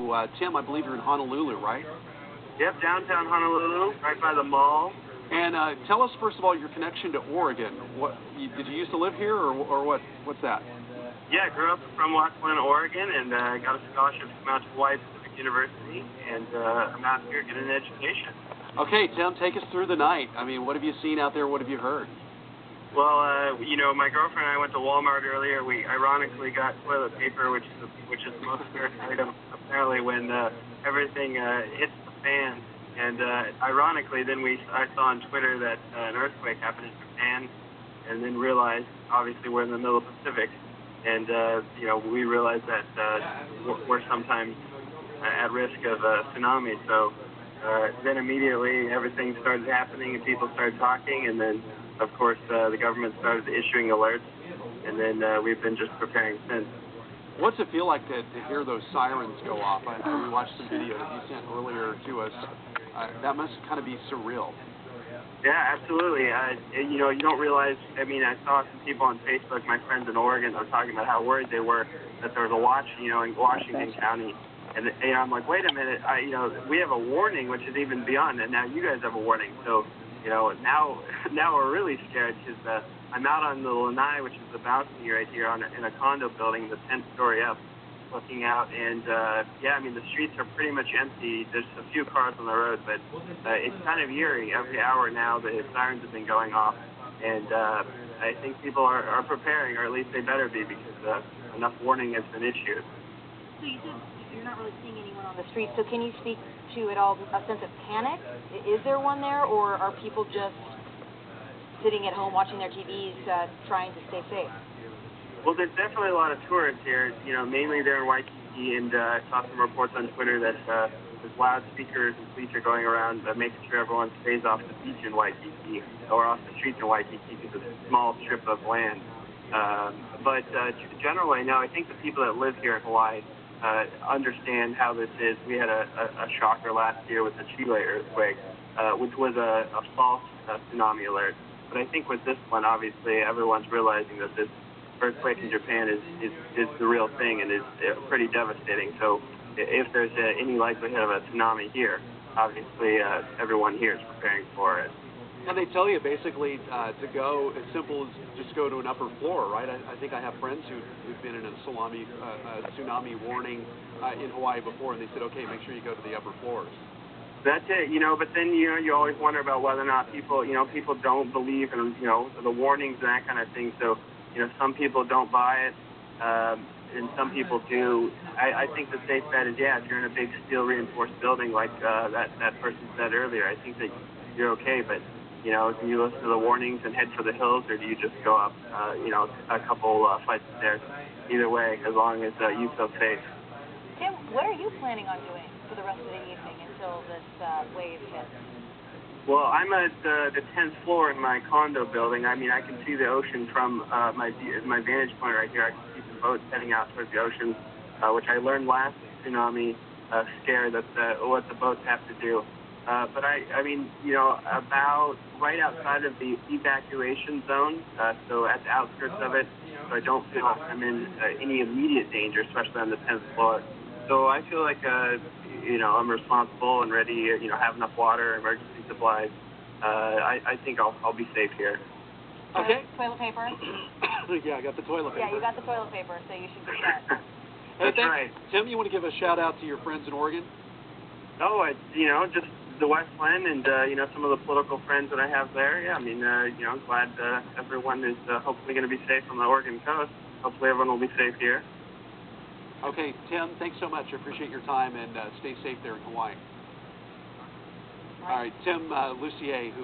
you. Tim, I believe you're in Honolulu, right? Yep, downtown Honolulu, right by the mall. And tell us, first of all, your connection to Oregon. Did you used to live here, or what? What's that? Yeah, I grew up from Washington, Oregon, and got a scholarship to come out to Hawaii Pacific University, and I'm out here getting an education. Okay, Tim, take us through the night. I mean, what have you seen out there? What have you heard? Well, my girlfriend and I went to Walmart earlier. We ironically got toilet paper, which is the most scarce item apparently when everything hits the fan. And ironically, then I saw on Twitter that an earthquake happened in Japan, and then realized, obviously, we're in the middle of the Pacific, and we realized that we're sometimes at risk of a tsunami. So then immediately everything started happening, and people started talking, and then, of course, the government started issuing alerts, and then we've been just preparing since. What's it feel like to hear those sirens go off? We watched some video that you sent earlier to us. That must kind of be surreal. Yeah, absolutely. You don't realize, I saw some people on Facebook, my friends in Oregon, were talking about how worried they were that there was a watch, in Washington County. And I'm like, wait a minute, we have a warning, which is even beyond, and now you guys have a warning. So, now we're really scared because I'm out on the lanai, which is the balcony right here in a condo building, the 10th story up, looking out, and the streets are pretty much empty. There's a few cars on the road, but it's kind of eerie. Every hour now the sirens have been going off, and I think people are preparing, or at least they better be, because enough warning has been issued. So you said you're not really seeing anyone on the street, so can you speak to at all a sense of panic? Is there one there, or are people just sitting at home watching their TVs trying to stay safe? Well, there's definitely a lot of tourists here, mainly there in Waikiki, and I saw some reports on Twitter that there's loudspeakers and police are going around making sure everyone stays off the beach in Waikiki or off the streets in Waikiki because it's a small strip of land. But generally, no, I think the people that live here in Hawaii understand how this is. We had a shocker last year with the Chile earthquake, which was a false tsunami alert. But I think with this one, obviously, everyone's realizing that this earthquake in Japan is the real thing and is pretty devastating. So if there's any likelihood of a tsunami here, obviously everyone here is preparing for it. And they tell you basically to go as simple as just go to an upper floor, right? I think I have friends who've been in a tsunami warning in Hawaii before, and they said, okay, make sure you go to the upper floors. That's it, but then, you always wonder about whether or not people don't believe in, the warnings and that kind of thing. So, some people don't buy it, and some people do. I think the safe bet is, if you're in a big steel reinforced building like that person said earlier, I think that you're okay. But, do you listen to the warnings and head for the hills, or do you just go up, a couple flights of stairs? Either way, as long as you feel safe. Tim, what are you planning on doing for the rest of the evening until this wave hits? Well, I'm at the 10th floor in my condo building. I can see the ocean from my vantage point right here. I can see some boats heading out towards the ocean, which I learned last tsunami scare that what the boats have to do. But about right outside of the evacuation zone, so at the outskirts of it, so I don't feel like I'm in any immediate danger, especially on the 10th floor. So I feel like, I'm responsible and ready, have enough water, emergency supplies. I think I'll be safe here. Okay. Toilet paper? Yeah, I got the toilet paper. Yeah, you got the toilet paper, so you should be set. That's right. Tim, you want to give a shout out to your friends in Oregon? Oh, just the Westland and, some of the political friends that I have there. Yeah, I'm glad everyone is hopefully going to be safe on the Oregon coast. Hopefully everyone will be safe here. Okay, Tim, thanks so much. I appreciate your time, and stay safe there in Hawaii. All right, Tim Lussier, who